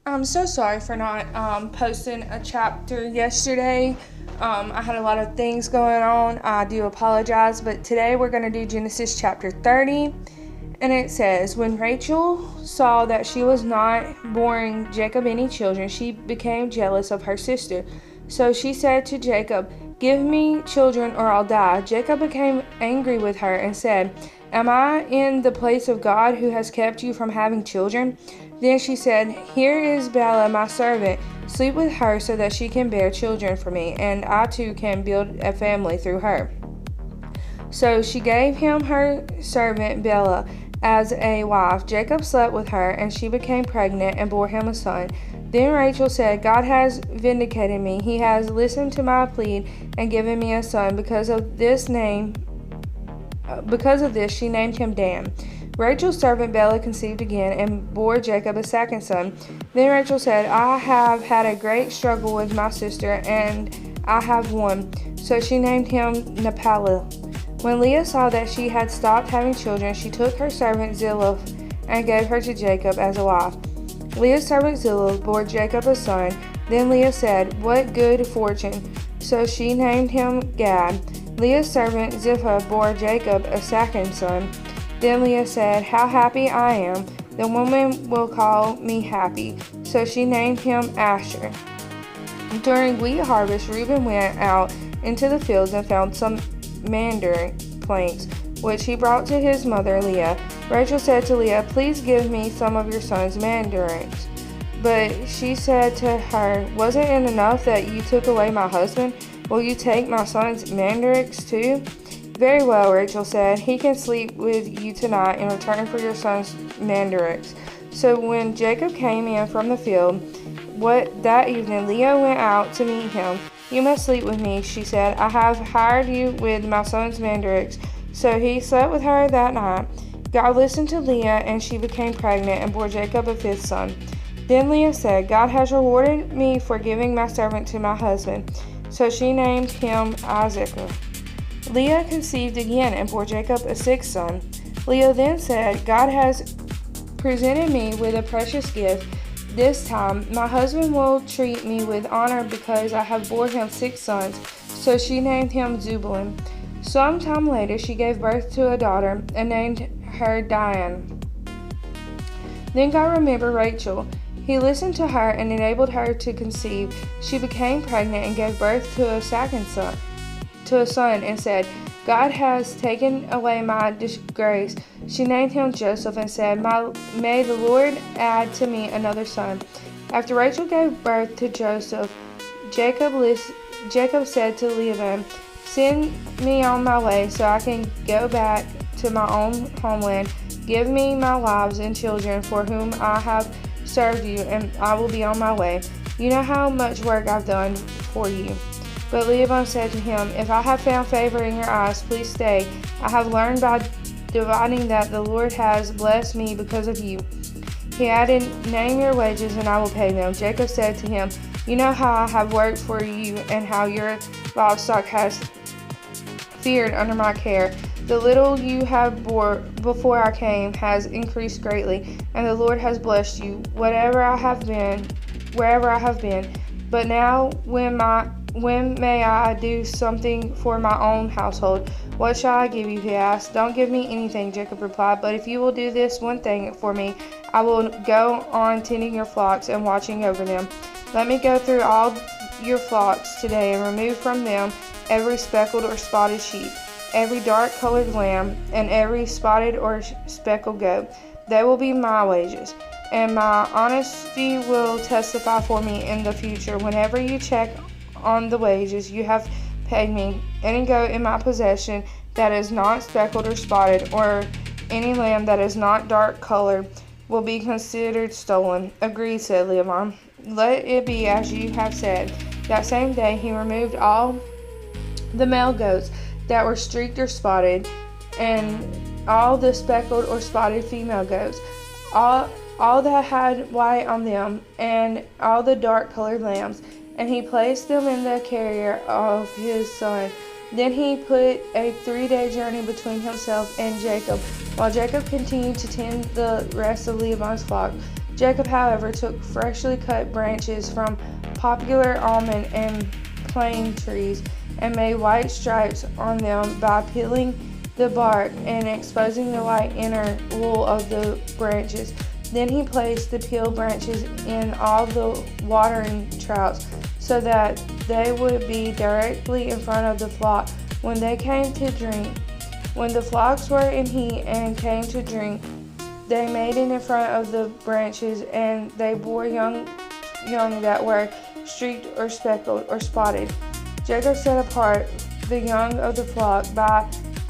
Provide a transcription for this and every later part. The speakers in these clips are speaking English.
I'm so sorry for not posting a chapter yesterday. I had a lot of things going on. I do apologize, but today we're going to do Genesis chapter 30. And it says, when Rachel saw that she was not bearing Jacob any children, she became jealous of her sister. So she said to Jacob, "Give me children or I'll die." Jacob became angry with her and said, "Am I in the place of God who has kept you from having children?" Then she said, "Here is Bella, my servant. Sleep with her so that she can bear children for me, and I too can build a family through her." So she gave him her servant Bella as a wife. Jacob slept with her, and she became pregnant and bore him a son. Then Rachel said, "God has vindicated me. He has listened to my plea and given me a son. Because of this, she named him Dan." Rachel's servant Bella conceived again and bore Jacob a second son. Then Rachel said, "I have had a great struggle with my sister, and I have won." So she named him Naphtali. When Leah saw that she had stopped having children, she took her servant Zillah and gave her to Jacob as a wife. Leah's servant Zillah bore Jacob a son. Then Leah said, "What good fortune!" So she named him Gad. Leah's servant Zilpah bore Jacob a second son. Then Leah said, "How happy I am! The woman will call me happy." So she named him Asher. During wheat harvest, Reuben went out into the fields and found some mandrake planks, which he brought to his mother Leah. Rachel said to Leah, "Please give me some of your son's mandrakes." But she said to her, "Wasn't it enough that you took away my husband? Will you take my son's mandrakes too?" "Very well," Rachel said. "He can sleep with you tonight in return for your son's mandrakes." So when Jacob came in from the field that evening, Leah went out to meet him. "You must sleep with me," she said. "I have hired you with my son's mandrakes." So he slept with her that night. God listened to Leah, and she became pregnant and bore Jacob a fifth son. Then Leah said, "God has rewarded me for giving my servant to my husband." So she named him Isaac. Leah conceived again and bore Jacob a sixth son. Leah then said, "God has presented me with a precious gift. This time my husband will treat me with honor because I have borne him six sons." So she named him Zebulun. Some time later she gave birth to a daughter and named her Diane. Then God remembered Rachel. He listened to her and enabled her to conceive. She became pregnant and gave birth to a son and said, "God has taken away my disgrace." She named him Joseph and said, "May the Lord add to me another son." After Rachel gave birth to Joseph, Jacob said to Laban, "Send me on my way so I can go back to my own homeland. Give me my wives and children for whom I have served you, and I will be on my way. You know how much work I've done for you." But Laban said to him, "If I have found favor in your eyes, please stay. I have learned by dividing that the Lord has blessed me because of you." He added, "Name your wages and I will pay them." Jacob said to him, "You know how I have worked for you and how your livestock has fared under my care. The little you have bore before I came has increased greatly, and the Lord has blessed you wherever I have been. But now when may I do something for my own household?" "What shall I give you?" he asked. "Don't give me anything," Jacob replied, "but if you will do this one thing for me, I will go on tending your flocks and watching over them. Let me go through all your flocks today and remove from them every speckled or spotted sheep, every dark-colored lamb, and every spotted or speckled goat. They will be my wages, and my honesty will testify for me in the future. Whenever you check on the wages you have paid me, any goat in my possession that is not speckled or spotted, or any lamb that is not dark-colored, will be considered stolen." "Agreed," said Laban. "Let it be as you have said." That same day he removed all the male goats that were streaked or spotted, and all the speckled or spotted female goats, all that had white on them, and all the dark-colored lambs, and he placed them in the carrier of his son. Then he put a 3-day journey between himself and Jacob, while Jacob continued to tend the rest of Laban's flock. Jacob, however, took freshly cut branches from popular almond and plane trees and made white stripes on them by peeling the bark and exposing the white inner wool of the branches. Then he placed the peeled branches in all the watering troughs so that they would be directly in front of the flock when they came to drink. When the flocks were in heat and came to drink, they made it in front of the branches, and they bore young that were streaked or speckled or spotted. Jacob set apart the young of the flock by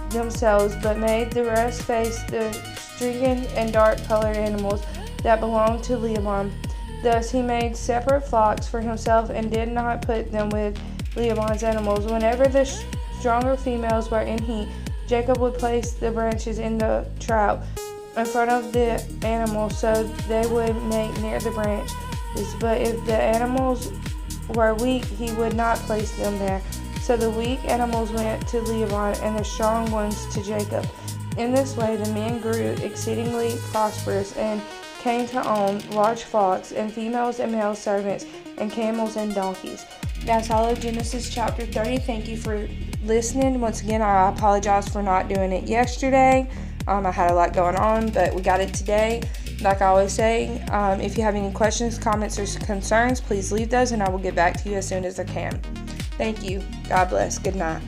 themselves, but made the rest face the streaking and dark-colored animals that belonged to Laban. Thus he made separate flocks for himself and did not put them with Laban's animals. Whenever the stronger females were in heat, Jacob would place the branches in the trough in front of the animals so they would mate near the branches. But if the animals were weak, he would not place them there. So the weak animals went to Laban and the strong ones to Jacob. In this way the men grew exceedingly prosperous and came to own large flocks and females and male servants and camels and donkeys. That's all of Genesis chapter 30. Thank you for listening. Once again, I apologize for not doing it yesterday. I had a lot going on, but we got it today. Like I always say, if you have any questions, comments, or concerns, please leave those and I will get back to you as soon as I can. Thank you. God bless. Good night.